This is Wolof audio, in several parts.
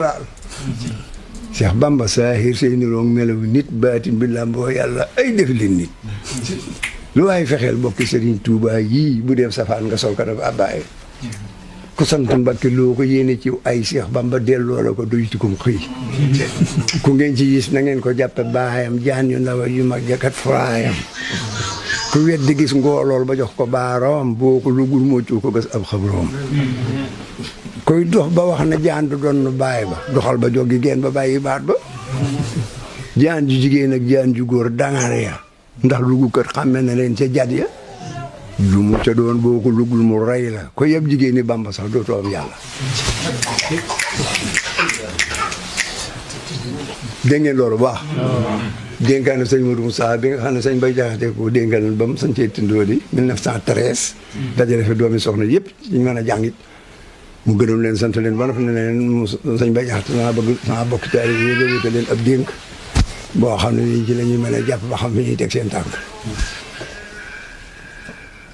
waaw Cheikh Bamba saahir say niroog melaw nit baatin bi làmboo yàlla ay def leen nit lu waay fexeel bokki Serigne Touba yii bu dee safaan nga sol ko dafa abbaye ku sant Mbàkke loo ko yéene ci ay Cheikh Bamba delloo la ko doytikum xëy ku ngeen ci gis na ngeen ko jàppe baayam jaan yu ndaw yu mag jakat furaayam ku weddi gis ngoolool ba jox ko baaroom boo ko lugul moccu ko gas ab xabroom koy dox ba wax na jaan du doon nu bàyyi ba doxal ba joggi geen ba bàyyi baat ba jaan ju jigéen ak jaan ju góor dangar ya ndax lugukat xàmme na leen ca jat ya lu mu ca doon boo ko lugul mu rey la ko yëpp jigéen ni Bamba sax dootoo am yàlla dégg ngeen loolu baax dénkaane sëñ Modou Moussa bi nga xam ne sëñ Bay Jaxate ko dénkaane ba mu sañcee tindoo di 1913 dajale fi doomi soxna yëpp ñu mën a jàngit mu gërëm leen sant leen ba na fa ne leen sëñ Bay Jaxate naa bëgg sama bokk taali yi nga wutal leen ab dénk boo xam ne nii ci la ñuy mën a jàpp ba xam fi ñuy teg seen tànk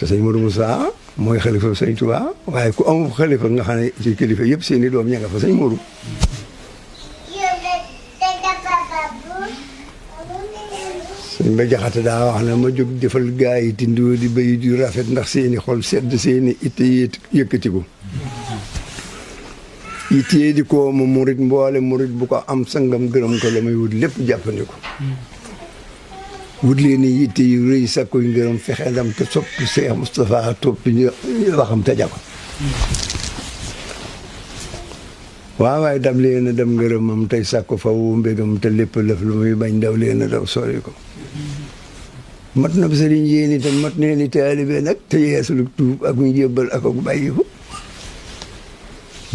te sëñ Modou Moussa mooy xalifa sëñ Touba waaye ku amul xalifa nga xam ne ci kilifa yëpp seen i doom ña nga fa sëñ Modou sëñ Bay Jaxate daa wax ne ma jóg defal gaa yi tindoo di bay di rafet ndax seeni xol sedd seeni itte yëkkatiku ittee di ko mu murit mboole murit bu ko am sangam gërëm ko la may wut lépp jàppandiku wut leen ni itte yu rëy sakkuy ngërëm fexe ndam te sopp Cheikh Moustapha topp ñu waxam te jako waaw waaye dam leen a dem ngërëmam tey sàkku faw mbégam te lépp lëf lu muy bañ daw leen a daw sori ko mat na sëriñ yéen itam mat nee ni taalibe nag te yeesalu tuub ak ñu jébbal ak ak bàyyiku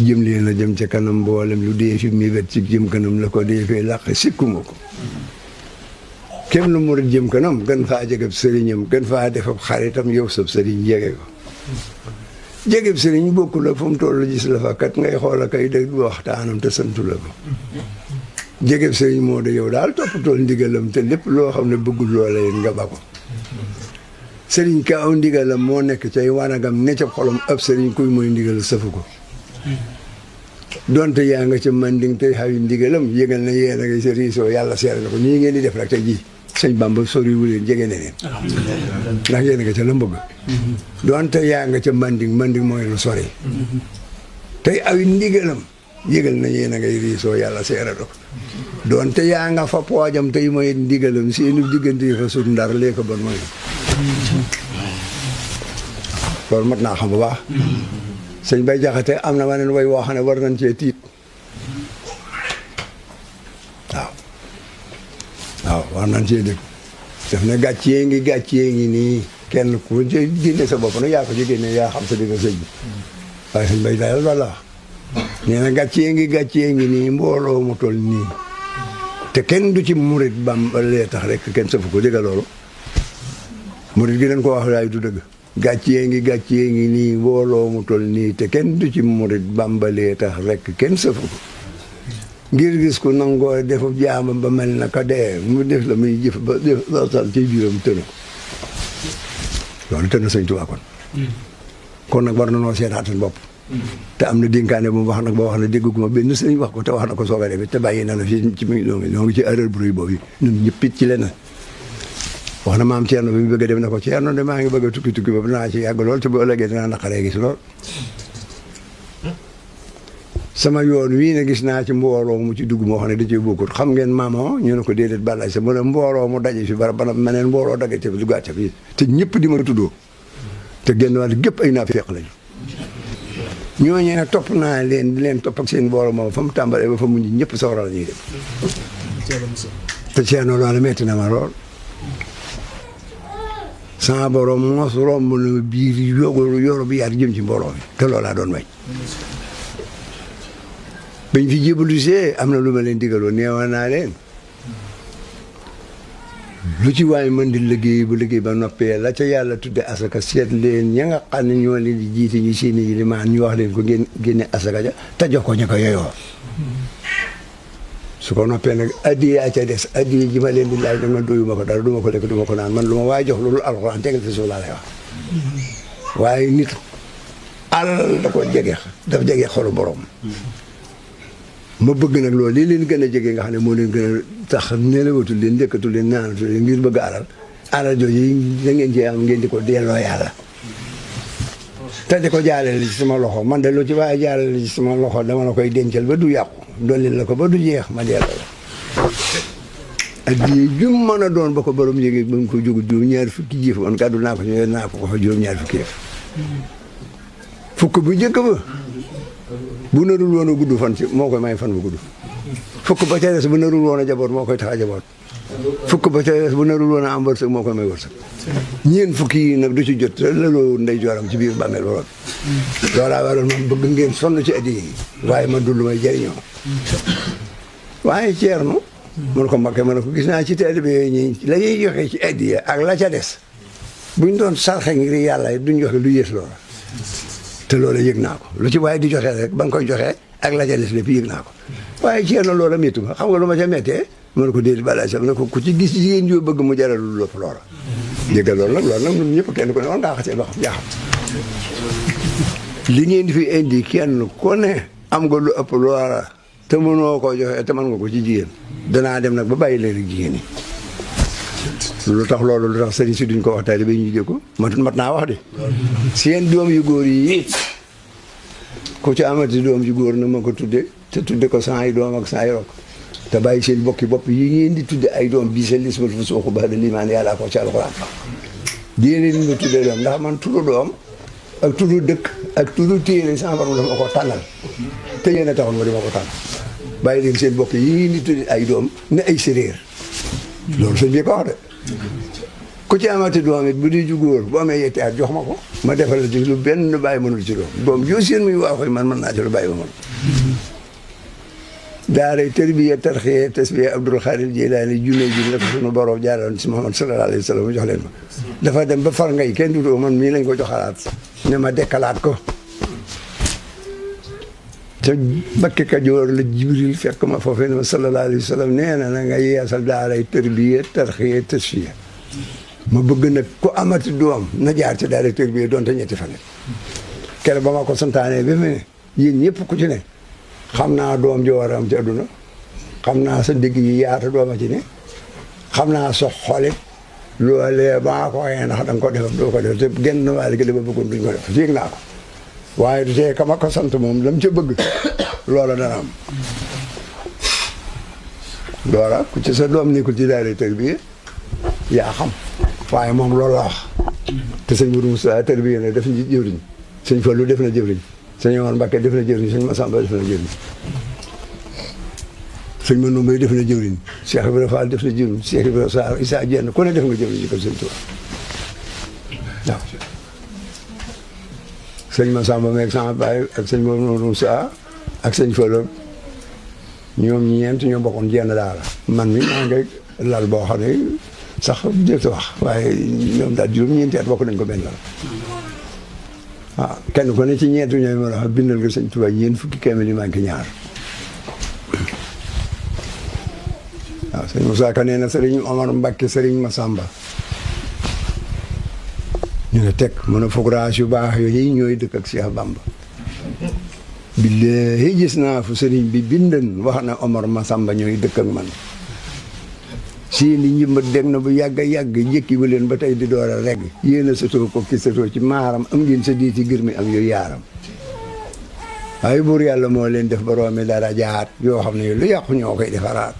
jëm leen a jëm ca kanam mboolem lu dee fi mi wet ci jëm kanam la ko dee fee làq sikkuma ko kenn lu murit jëm kanam gën faa jegeb sëriñam gën faa defab xaritam yow sab sëriñ jege ko jegeb sëriñ bokku la fu mu toll gis la fa kat ngay xool a kay dégg waxtaanam te santu la ko jegeb sëriñ moo de yow daal toppatool ndigalam te lépp loo xam ne bëggul loola yéen nga ba ko sëriñ ka aw ndigalam moo nekk cay wanagam ne ca xolam ab sëriñ kuy mooy ndigal safu ko donte yaa nga ca manding tey xawi ndigalam yëgal na yéen a ngay sa riisoo yàlla seere na ko nii ngeen di def rek tey jii sëñ Bamba soriwu leen jege ne leen ndax yéen a nga ca la mbëgg donte yaa nga ca manding mooy lu sori tey awi ndigalam yëgal na yéen a ngay riisoo yàlla seere na ko donte yaa nga fa poojam tey mooy ndigalam seeni diggante fa sut ndar lee ko bon mooy loolu mat naa xam bu baax sëñ Bay Jaxate am na waneen way woo xam ne war nañ cee tiit waaw war nañ cee dégg daf ne gàccee ngi nii kenn ku ci génne sa bopp nag yaa ko ci génne yaa xam sa digg sëñ bi waaye sëñ Bay daal walla nee na gàccee ngi nii mbooloo mu toll nii te kenn du ci murit Bamba lee tax rek kenn safu ko dégg loolu murit gi leen ko wax laay du dëgg gàccee ngi nii mbooloo mu toll nii te kenn du ci murit Bamba lee tax rek kenn safu ko ngir gis ko nangoo defu jaamam ba mel na ka dee mu def la muy jëf ba sal ci biiram tëna loolu tëna sëñ Tuubaa kon nag war na noo seetaat seen bopp te am na dénkaane bu mu wax nag ba wax na dégguma benn sëñ wax ko te wax na ko soog a def te bàyyi na la fii ci mi ñoo ngi ci erreur bu rëy boobu ñun ñëpp it ci leneen wax na maam Thierno bi mu bëgg a dem na ko Thierno de maa ngi bëgg a tukki ba naa ci yàgg lool te bu ëllëgee dinaa naqaree gis lool sama yoon wii ne gis naa ci mbooloo mu ci dugg moo xam ne da cee bokkut xam ngeen maamo ñu ne ko déedéet balaay sa mu ne mbooloo mu daje fi bara bana meneen mbooloo dagge te fi duggaat ca fii te ñëpp di ma tuddoo te génn wàll gépp ay naafeq lañu ñooñu ne topp naa leen di leen topp ak seen mbooloo moom fa mu tàmbalee ba fa mujj ñëpp sawara la ñuy dem te Thierno loolu metti na ma lool sama borom mos romb na biir yoro bi yaar jëm ci mbooloo mi te loolaa doon wañ bañ fi jébalusee am na lu ma leen digaloon neewoon naa leen lu ci waay mën di liggéey ba noppee la ca yàlla tudde asaka seet leen ña nga xam ne ñoo leen di jiite ñu seeni yi limaan ñu wax leen ko génne asaka ja te jox ko ña ko yeyoo su ko noppee nag addiya ca des addiya ji ma leen di laaj dama doyuma ko dara duma ko lekk duma ko naan man lu ma waay jox loolu alxuraan tegal fi suuf laa lay wax waaye nit alal da ko jege daf jege xolu borom ma bëgg nag loolu lii leen gën a jege nga xam ne moo leen gën a tax nelawatul leen njëkkatul leen naanatul leen ngir bëgg alal jooju da ngeen cee am ngeen di ko delloo yàlla te di ko jaalale ci sama loxo man de lu ci waaye jaalale ci sama loxo dama la koy dencal ba du yàqu dolli la ko ba du jeex ma delloo la addiye jum mën a doon ba ko borom yéegi ba nga ko jógu juróom-ñaari fukki jëf man gàddu naa ko ñëw naa ko fa juróom-ñaari fukki jëf fukk bu njëkk ba bu narul woon a gudd fan ci moo koy may fan bu gudd fukk ba ca des bu narul woon a jaboot moo koy tax a jaboot fukk ba ca des bu narul woon a am wërsëg moo koy may wërsëg ñeen fukki yi nag du ci jot laloo ndey jooram ci biir bàmmeel borom loolaa waroon man bëgg ngeen sonn ci addiye yi waaye man du lu may jëriñoo waaye Ceerno mun ko Mbakke ma ne ko gis naa ci taalibe yooyu ñi la ñuy joxe ci addiya ak la ca des buñ doon sarxe ngir yàlla duñ joxe lu yées loola te loola yëg naa ko lu ci waaye di joxe rek ba nga koy joxe ak la ca des lépp yëg naa ko waaye Ceerno loola méttu ma xam nga lu ma ca méttee ma ne ko déedéet balaa sax ne ko ku ci gis jigéen joo bëgg mu jaral lu lépp loola dégg loolu nag ñun ñëpp kenn ku ne war ngaa xasee ba xam jaaxam li ngeen di fi indi kenn ku ne am nga lu ëpp loola te mënoo koo joxe te mën nga ko ci jigéen danaa dem nag ba bàyyi leen ak jigéen ñi lu tax loolu lu tax sëriñ si duñ ko wax taalibe ñu jël ko mat naa wax de seen doom yu góor yi ku ci amati doom yu góor na ma ko tudde te tudde ko sans ay doom ak sans ay rok te bàyyi seen bokki bopp yi ngeen di tudde ay doom bii seen lismal fu sooxu ba da limaan yàllaa ko ci alxuraan diine li ma tudde doom ndax man tudd doom ak tudd dëkk ak tudd téere sama borom dafa ma ko tànnal te yéen a taxoon ma di ma ko tànn bàyyi leen seen bokk yi ni tudde ay doom ne ay séréer loolu sëñ bi ko wax de ku ci amati doom it bu di ju góor bu amee yetti at jox ma ko ma defal la ci lu benn bàyyi mënul ci doom joo seen muy waaxoy man mën naa ci lu bàyyi ba mën daaray tarbiya tarxiya tasbiya Abdul Xaadir Jilaani junne ji la ko sunu borom jaaraloon ci Muhammad sallallahu alayhi wa sallam mu jox leen ma dafa dem ba far ngay kenn dutoo man mii lañ ko joxalaat ne ma dekkalaat ko te Mbakke Kajoor la Jibril fekk ma foofee ne ma sallallahu alayhi wa sallam nee na nga yeesal daaray tarbiya tarxiya tasfiya ma bëgg nag ku amati doom na jaar ci daaray tarbiya doonte ñetti fan keroog ba ma ko santaane ba mu ne yéen ñëpp ku ci ne xam naa doom ji war a am ci àdduna xam naa sa digg yi yaata dooma ci ne xam naa sa xolit loolee maa ko waxee ndax da nga ko def doo ko def te genn wàll gi dama bëggoon duñ ko def yéeg naa ko waaye du tee kama ko sant moom lam ca bëgg loola dana am loola ku ci sa doom nekkul ci daara tarbiya yaa xam waaye moom loolu la wax te sëñ Mourou Moussa tarbiya ne def na jëwriñ sëñ Fallou def na jëwriñ sëñ Omar Mbakke def na jëwriñ sëñ Massamba def na jëwriñ sëñ Manoum Mbaye def na jëwriñ Cheikh Ibrahima Fall def na jëwriñ Cheikh Ibrahima Sarr Issa Diène ku ne def nga jëwriñ ci kër sëñ Touba waaw sëñ Massamba meeg sama baay ak sëñ Moussa ak sëñ Fallou ñoom ñeent ñoo bokkoon jenn daara man mi maa ngi lal boo xam ne sax jërëjëf wax waaye ñoom daal juróom-ñeenti at bokk nañ ko benn lal waaw kenn ku ne ci ñeent ñooy ma la wax bindal nga sëñ Touba ñeent fukki kaamil yi manqué ñaar waaw sëñ Moussa Ka nee na sëriñ Omar Mbakke sëriñ Massamba ñu ne teg mën a fograas yu baax yooyu ñooy dëkk ak Cheikh Bamba billaahi gis naa fu sëriñ bi bindan wax na Omar Massamba ñooy dëkk ak man seeni njëmbat dégg na bu yàgg a yàgg njëkki ba leen ba tey di door a regg yéen a satoo ko ki satoo ci maaram am ngeen sa diiti gër mi am yooyu yaaram waaye buur yàlla moo leen def boroomi dara jaat yoo xam ne lu yàqu ñoo koy defaraat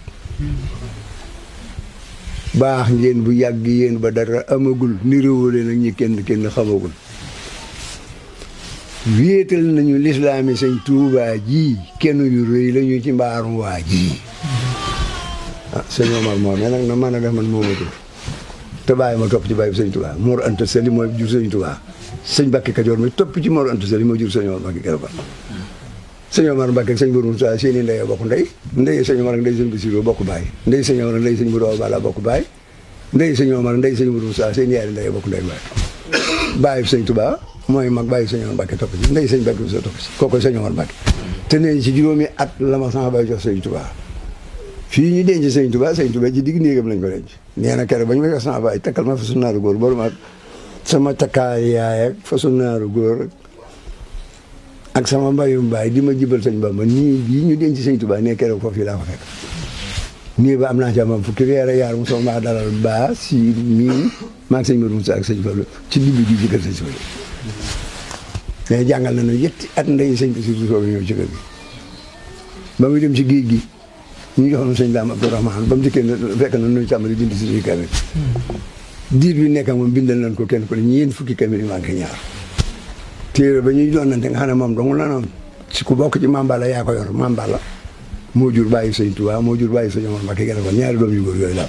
baax ngeen bu yàgg yéen ba dara amagul niróo leen ak ñi kenn xamagul wéetal nañu lislaami sëñ Tuubaa ji kenn yu rëy la ñu ci mbaarum waa ji ah sëñ Omar moom mais nag na mën a def man moo ma jur te bàyyi ma topp ci bàyyi sëñ Tuubaa Mor Anta Sali mooy jur sëñ Tuubaa sëñ Mbakke Kajoor mi topp ci Mor Anta Sali moo jur sëñ Omar Mbakke Kajoor sëñ Omar Mbakke ak sëñ Bourou Moussa seeni ndey bokk ndey sëñ Omar ak ndey sëñ Bassirou bokk baay ndey sëñ Omar ak ndey sëñ Bourou Bala bokk baay ndey sëñ Omar ak ndey sëñ Bourou Moussa seen yaari ndey bokk ndey baay bàyyi sëñ Tuubaa mooy mag bàyyi sëñ Omar Mbakke topp ci ndey sëñ Mbakke Moussa topp ci kooku sëñ Omar Mbakke te nee ci juróomi at la ma sama baay jox sëñ Tuubaa fii ñu denc sëñ Tuubaa ci digg néegam lañ ko denc nee na keroog ba ñu ma jox sama baay takkal ma fasu naaru góor boolu ma sama takkaay yaay ak fasu naaru góor ak sama mbayum baay di ma jibal sëñ Bamba nii bii ñu denc sëñ Tuubaa ne keroog foofu laa ko fekk nii ba am naa ci amam fukki weer yaar mu soog maa dalal baa si mii maa ngi sëñ Modou Moussa ak sëñ Fallu ci digg ji jëkkal sëñ Fallu mais jàngal na nu yetti at ndey sëñ bi si soog ñëw ci kër gi ba muy dem ci géej gi ñu joxoon sëñ Daam Abdourahmane ba mu dikkee fekk na nuy tàmbali bind suñuy kamil diir bi nekk moom bindal nañ ko kenn ko ne ñeent fukki kamil yi manqué ñaar téere ba ñuy doonante nga xam ne moom dong la noonu si ku bokk ci Mambala yaa ko yor Mambala moo jur bàyyi sëñ Tuubaa moo jur bàyyi sëñ Omar Mbakke gën a ko ñaari doom yu góor yooyu la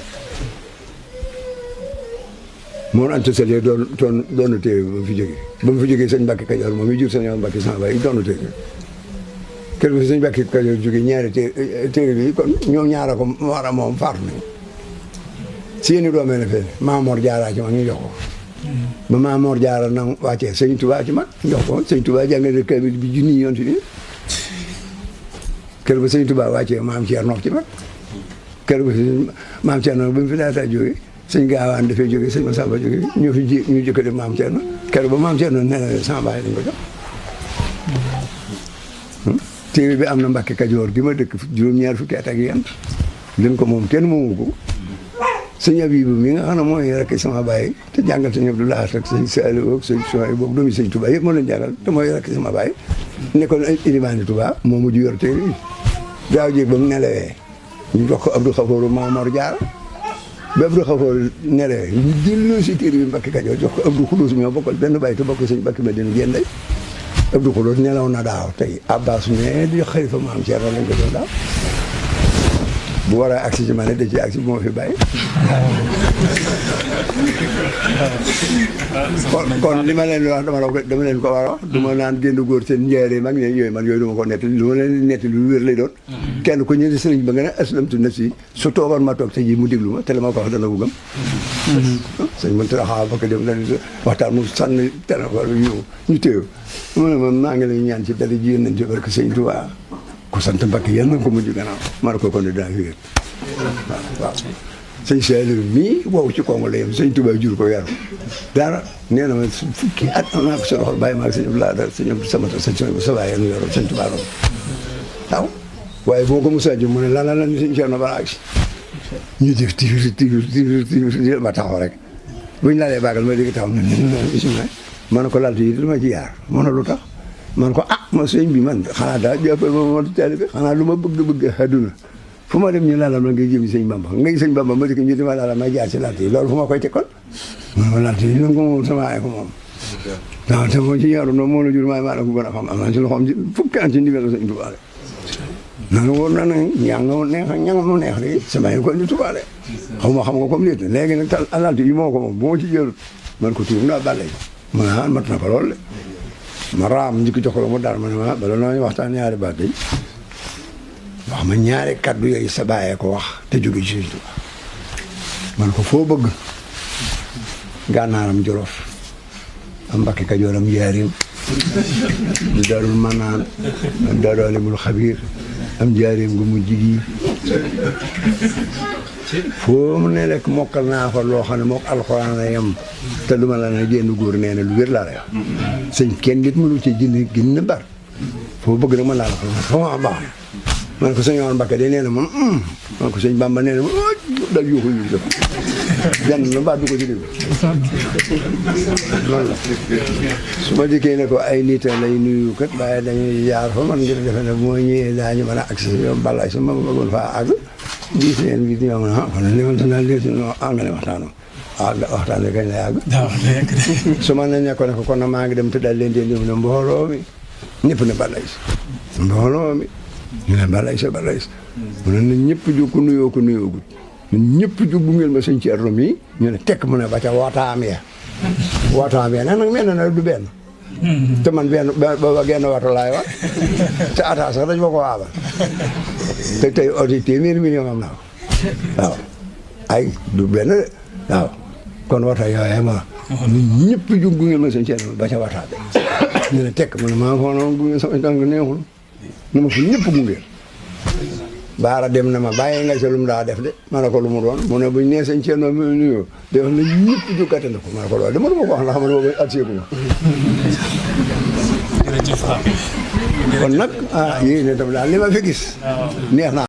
moom ante sel doonu téere ba mu fi jógee sëñ Mbakke Kajoor moom mi jur sëñ Omar Mbakke sama baay doonu téere kër bi sëñ Mbakke Kajoor jógee ñaari téere bi kon ñoom ñaara ko war a moom faatu nañ seeni doomee la fee Maamoor Jaara ci mag ñu jox ko ba Maamoor Jaara na wàccee sëñ Tuubaa ci mag jox ko sëñ Tuubaa jàngale kamil bi junni yoon fi kër ba sëñ Tuubaa wàccee maam Ceerno ci mag kër ba maam Ceerno ba mu fi laata jógee sëñ Gaawaan dafay jógee sëñ Masamba jógee ñu jëkkale maam Ceerno kër ba maam Ceerno nee na sama baay lañ ko jox téere bi am na Mbàkke Kajoor gi ma dëkk juróom-ñaar fukki at ak yent leen ko moom kenn moomu ko sëñ Abibu mi nga xam ne mooy rek sama baay te jàngal sëñ Abdou Lahad ak sëñ Saliou ak sëñ Soy boobu doomi sëñ Touba yëpp moo leen jàngal te mooy rek sama baay nekkoon ilimaani Touba moo mujj yor téere yi daaw jéeg ba mu nelawee ñu jox ko Abdou Xafoor Maamoor Jaara ba Abdou Xafoor nelawee ñu delloo si téere bi Mbàkke Kajoor jox ko Abdou Xudoos mi ñoo bokkal benn baay te bokk sëñ Mbàkke Madina Génday Abdou Xudoos nelaw na daaw tey Abbas mais di xalifa maam Ceerno lañ ko doon daaw bu war a agsi ci ma ne da ci agsi bu ma fi bàyyi kon li ma leen di wax dama leen ko war a wax du ma naan génn góor seen njaaree mag ne yooyu man yooyu du ma ko nettali lu ma leen nettali lu wér lay doon kenn ku ñëw sëriñ ba nga ne aslamtu nafsi su toogoon ma toog te ji mu déglu ma te la ma ko wax dana ko gëm sëñ mën taraxaa ba ko dem dañ waxtaan mu sànni téléphone bi ñu téew mu ne ma maa ngi lay ñaan ci dara ji nañ ci barke sëñ Tuubaa ku sant Mbàkke yal na ko mujj gannaaw ma ne ko kon dinaa fi wér waaw sëñ Saliou mii wow ci Congo la yem sëñ Touba jur ko yaru dara nee na ma fukki at am naa ko sa loxo bàyyi maa sëñ Abdou Lahad sëñ Abdou Samata sëñ sa baay nu yoro sëñ Touba noonu waaw waaye boo ko Moussa Diouf mu ne lan sëñ Cheikh na balaa agsi ñu def tir ma taxaw rek buñ laalee baagal ma dégg taxaw bisimilah ma ne ko laltu yi dama ci yaar ma ne lu tax man ko ma sëñ bi man xanaa daa jàppal ma taalibe xanaa lu ma bëgg àdduna fu ma dem ñu laalal ma ngay jëmi sëñ Bamba ngay sëñ Bamba ma dikk ñu di ma laalal may jaar ci lant yi loolu fu ma koy teg kon ma lant yi nan ko moom sama ay ko moom waaw te moo ci yaru noonu moo la jur maa maa la ko gën a xam am naa ci loxoom ci fukki an ci ndigal sëñ Tuubaa nanu wóor na nag ñang mu neex de sama yi ko indi Tuubaa de xam nga comme léegi léegi nag tal lant yi moo ko moom bu ma ci jëlut man ko tuub naa bàlle ma ne mat na ko lool de ma raam njëkk jox ko mu daal ma ne ma bala nooñu waxtaan ñaari baat day wax ma ñaari kaddu yooyu sa bàyyee ko wax te jóge ci Sëñ Tuubaa man ko foo bëgg gànnaaram Jolof am Mbàkke Kajooram Njaaréem am Daarul Manaan am Daaru Alimul Xabiir am Njaaréem gu mu jigi foo mu ne rek mokkal naa fa loo xam ne mook alxuraan la yem te lu ma la ne génn góor nee na lu wér laa lay wax sëñ kenn nit mënu ci jënd gën na bar foo bëgg rek mën laa la xam foo ma baax man ko sëñ Omar Mbakke de nee na man ko sëñ Bamba nee na ma dal yuuxu yu def benn la baat du ko ci déglu loolu la su ma dikkee ne ko ay nit lay nuyu kat waaye dañuy jaar fa man ngir defe ne moo ñëwee daañu mën a agsi yow balay sa ma bëggoon faa àgg di seen bi ñoo mën a kon limal tanal lé si no angale waxtaanam waxtaan bi kañ lay àgg su ma ne nekko ne ko kon na maa ngi dem te dal leen di ne mbooloo mi ñëpp ne balay si mbooloo mi ñu ne balay sa mu ne na ñëpp jóg ku nuyoo ko nuyoogut ñun ñëpp jóg bu ngeen ma sëñ Ceerno mi ñu ne tekk mu ne ba ca wootaam ya nag mel na du benn te man benn booba genn wata laay wax te ataa sax dañ ma ko waabal te tey audi téeméeri million am naa ko waaw ay du benn de waaw kon wata yooye ma ñun ñëpp jóg bu ngeen ma sëñ Ceerno ba ca wataa bi ñu ne tekk mu ne maa foo noonu gunge sama tànk neexul na ma ko ñëpp gungeel baara dem na ma bàyyi nga sa lu mu daa def de ma ne ko lu mu doon mu ne buñ nee sëñ Ceerno mi nuyoo def na ñëpp jógate na ko ma ne ko loolu dama ko wax ndax man boobu at seeku ma kon nag yéen itam daal li ma fi gis neex na